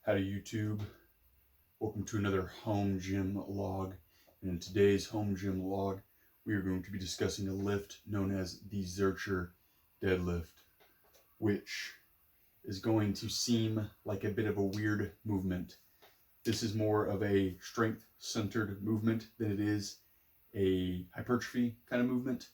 Howdy YouTube, welcome to another home gym log. And in today's home gym log, we are going to be discussing a lift known as the Zercher Deadlift, which is going to seem like a bit of a weird movement. This is more of a strength-centered movement than it is a hypertrophy kind of movement,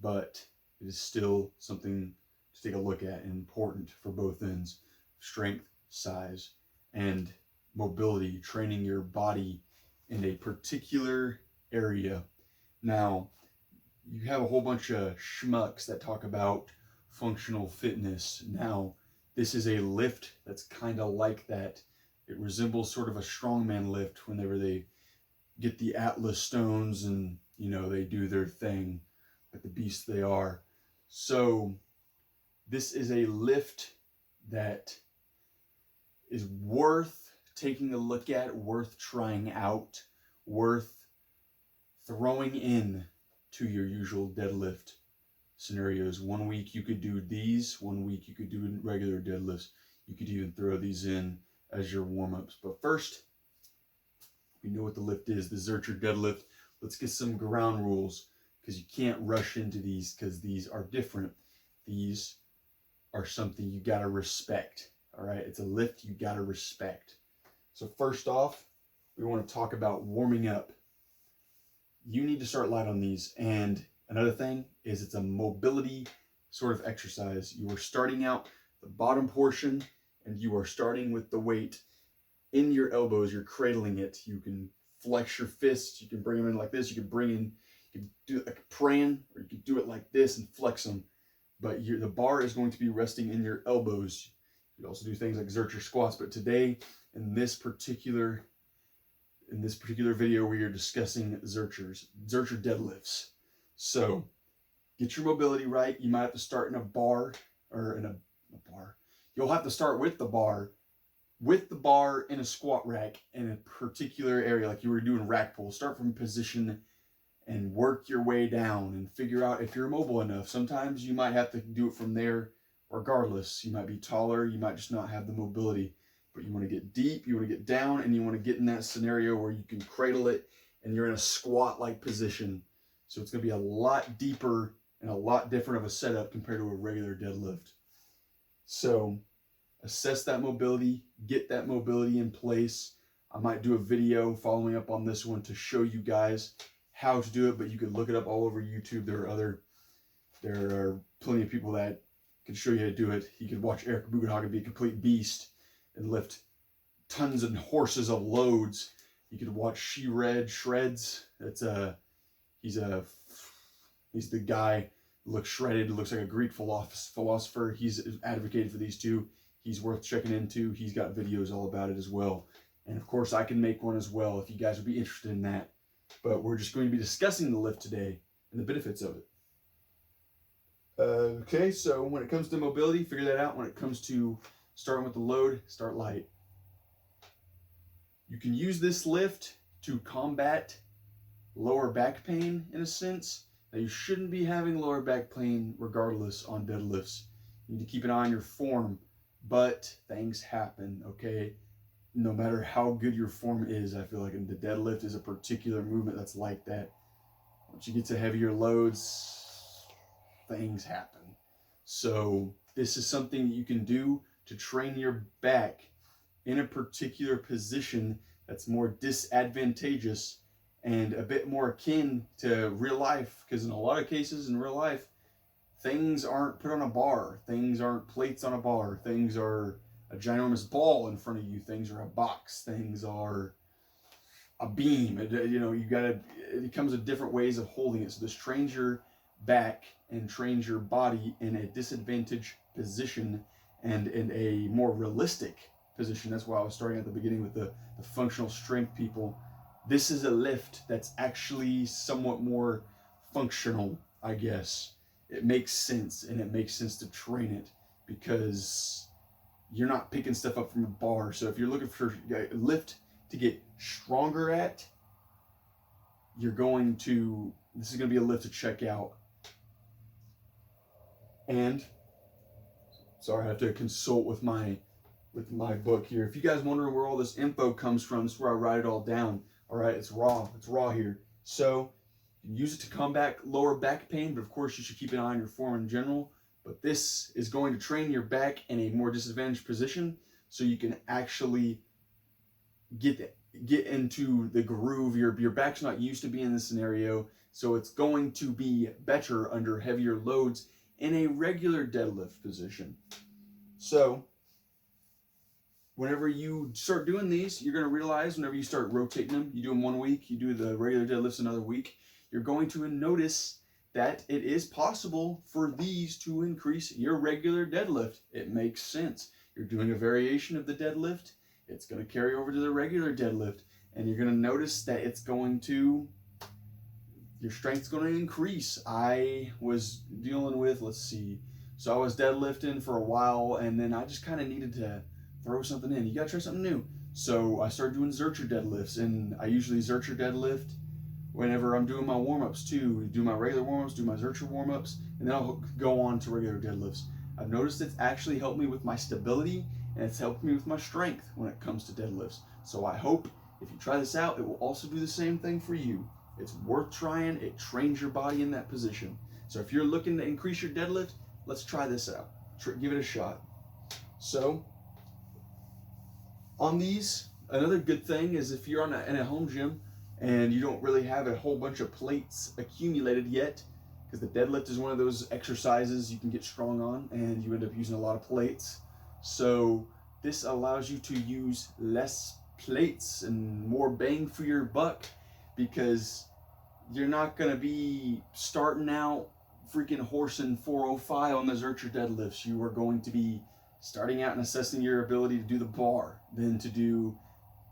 but it is still something to take a look at and important for both ends: strength, size, and mobility, training your body in a particular area. Now, you have a whole bunch of schmucks that talk about functional fitness. Now, this is a lift that's kind of like that. It resembles sort of a strongman lift whenever they get the Atlas stones and, you know, they do their thing like the beasts they are. So this is a lift that is worth taking a look at, worth trying out, worth throwing in to your usual deadlift scenarios. 1 week you could do these, 1 week you could do regular deadlifts. You could even throw these in as your warm-ups. But first, we know what the lift is, the Zercher Deadlift. Let's get some ground rules, because you can't rush into these because these are different. These are something you gotta respect. All right, it's a lift you gotta respect. So first off, we want to talk about warming up. You need to start light on these. And another thing is it's a mobility sort of exercise. You are starting out the bottom portion and you are starting with the weight in your elbows. You're cradling it. You can flex your fists. You can bring them in like this. You can do it like praying, or you can do it like this and flex them. But the bar is going to be resting in your elbows. You can also do things like Zercher squats, but today in this particular video we are discussing Zercher deadlifts. So get your mobility right. You might have to start in a bar, or in a bar. You'll have to start with the bar in a squat rack in a particular area, like you were doing rack pull. Start from position and work your way down and figure out if you're mobile enough. Sometimes you might have to do it from there. Regardless, you might be taller, you might just not have the mobility, but you want to get deep, you want to get down, and you want to get in that scenario where you can cradle it and you're in a squat-like position. So it's going to be a lot deeper and a lot different of a setup compared to a regular deadlift. So assess that mobility, get that mobility in place. I might do a video following up on this one to show you guys how to do it, but you can look it up all over YouTube. There are plenty of people that can show you how to do it. You could watch Eric Bugenhagen be a complete beast and lift tons and horses of loads. You could watch Shreds. He's the guy who looks shredded, looks like a Greek philosopher. He's advocated for these two. He's worth checking into. He's got videos all about it as well. And of course, I can make one as well if you guys would be interested in that. But we're just going to be discussing the lift today and the benefits of it. Okay, so when it comes to mobility, figure that out. When it comes to starting with the load, start light. You can use this lift to combat lower back pain in a sense. Now, you shouldn't be having lower back pain regardless on deadlifts. You need to keep an eye on your form, but things happen, okay? No matter how good your form is, I feel like the deadlift is a particular movement that's like that. Once you get to heavier loads, things happen. So this is something that you can do to train your back in a particular position that's more disadvantageous and a bit more akin to real life, because in a lot of cases in real life, things aren't put on a bar, things aren't plates on a bar, things are a ginormous ball in front of you, things are a box, things are a beam. It comes in different ways of holding it. So this trains your back and trains your body in a disadvantaged position and in a more realistic position. That's why I was starting at the beginning with the functional strength people. This is a lift that's actually somewhat more functional, I guess. It makes sense, and it makes sense to train it because you're not picking stuff up from a bar. So if you're looking for a lift to get stronger at, this is going to be a lift to check out. And sorry, I have to consult with my with my book here. If you guys wondering where all this info comes from, this is where I write it all down. All right, it's raw here. So you can use it to combat lower back pain, but of course you should keep an eye on your form in general. But this is going to train your back in a more disadvantaged position so you can actually get into the groove. Your back's not used to being in this scenario, so it's going to be better under heavier loads in a regular deadlift position. So whenever you start doing these, you're going to realize whenever you start rotating them, you do them 1 week, you do the regular deadlifts another week, you're going to notice that it is possible for these to increase your regular deadlift. It makes sense. You're doing a variation of the deadlift, it's going to carry over to the regular deadlift, and you're going to notice that your strength's going to increase. I was dealing with, so I was deadlifting for a while, and then I just kind of needed to throw something in. You got to try something new. So I started doing Zercher deadlifts, and I usually Zercher deadlift whenever I'm doing my warm-ups too. Do my regular warm-ups, do my Zercher warm-ups, and then I'll go on to regular deadlifts. I've noticed it's actually helped me with my stability, and it's helped me with my strength when it comes to deadlifts. So I hope if you try this out, it will also do the same thing for you. It's worth trying. It trains your body in that position. So if you're looking to increase your deadlift, let's try this out. Give it a shot. So on these, another good thing is if you're in a home gym and you don't really have a whole bunch of plates accumulated yet, because the deadlift is one of those exercises you can get strong on and you end up using a lot of plates. So this allows you to use less plates and more bang for your buck, because you're not going to be starting out freaking horsing 405 on the Zercher deadlifts. You are going to be starting out and assessing your ability to do the bar, then to do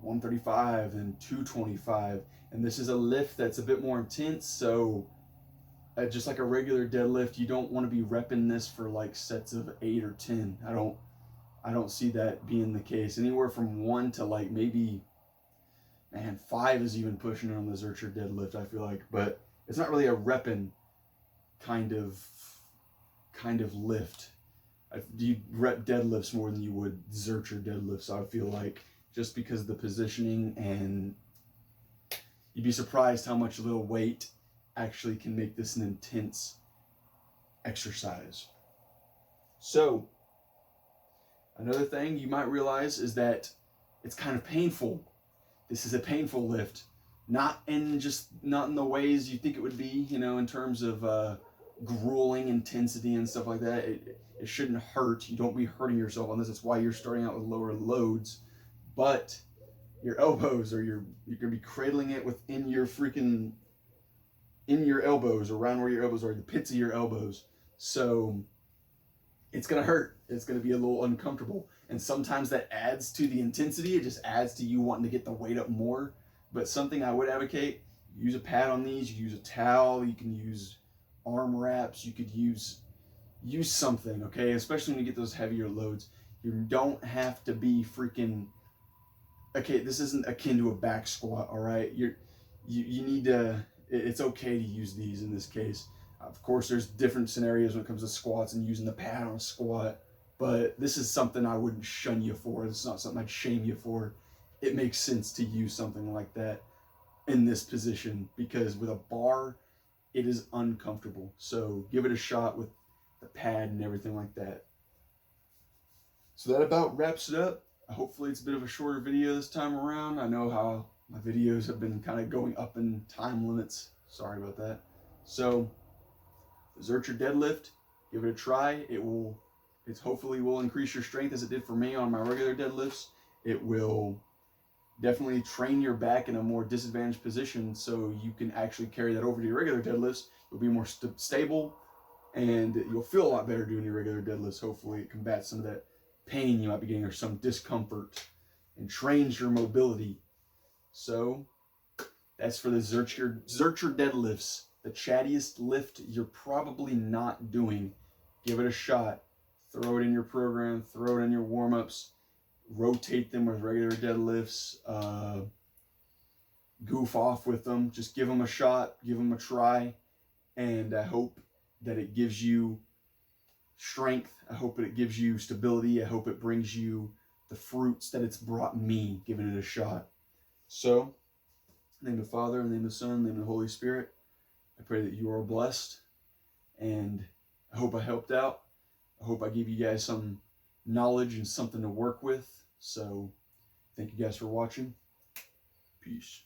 135, then 225. And this is a lift that's a bit more intense, so just like a regular deadlift, you don't want to be repping this for like sets of 8 or 10. I don't see that being the case. Anywhere from 1 to like maybe, man, 5 is even pushing it on the Zercher deadlift, I feel like. But it's not really a repping kind of lift. You rep deadlifts more than you would Zercher deadlifts, I feel like, just because of the positioning, and you'd be surprised how much little weight actually can make this an intense exercise. So another thing you might realize is that it's kind of painful. This is a painful lift, not in the ways you think it would be, in terms of grueling intensity and stuff like that. It shouldn't hurt. You don't be hurting yourself on this. That's why you're starting out with lower loads. But your elbows, or you're gonna be cradling it within your in your elbows, around where your elbows are, the pits of your elbows. So it's gonna hurt. It's gonna be a little uncomfortable. And sometimes that adds to the intensity. It just adds to you wanting to get the weight up more. But something I would advocate, use a pad on these, you use a towel, you can use arm wraps, you could use something, okay? Especially when you get those heavier loads. You don't have to be freaking, okay, this isn't akin to a back squat, all right? You need to, it's okay to use these in this case. Of course, there's different scenarios when it comes to squats and using the pad on a squat, but this is something I wouldn't shun you for. It's not something I'd shame you for. It makes sense to use something like that in this position, because with a bar, it is uncomfortable. So give it a shot with the pad and everything like that. So that about wraps it up. Hopefully it's a bit of a shorter video this time around. I know how my videos have been kind of going up in time limits. Sorry about that. So Zercher deadlift, give it a try. It hopefully will increase your strength as it did for me on my regular deadlifts. It will definitely train your back in a more disadvantaged position, so you can actually carry that over to your regular deadlifts. You'll be more stable, and you'll feel a lot better doing your regular deadlifts. Hopefully it combats some of that pain you might be getting, or some discomfort, and trains your mobility. So that's for the Zercher deadlifts, the chattiest lift you're probably not doing. Give it a shot. Throw it in your program, throw it in your warm-ups, rotate them with regular deadlifts, goof off with them. Just give them a shot, give them a try, and I hope that it gives you strength. I hope it gives you stability. I hope it brings you the fruits that it's brought me giving it a shot. So, in the name of the Father, in the name of the Son, in the name of the Holy Spirit, I pray that you are blessed, and I hope I helped out. I hope I gave you guys some knowledge and something to work with. So, thank you guys for watching. Peace.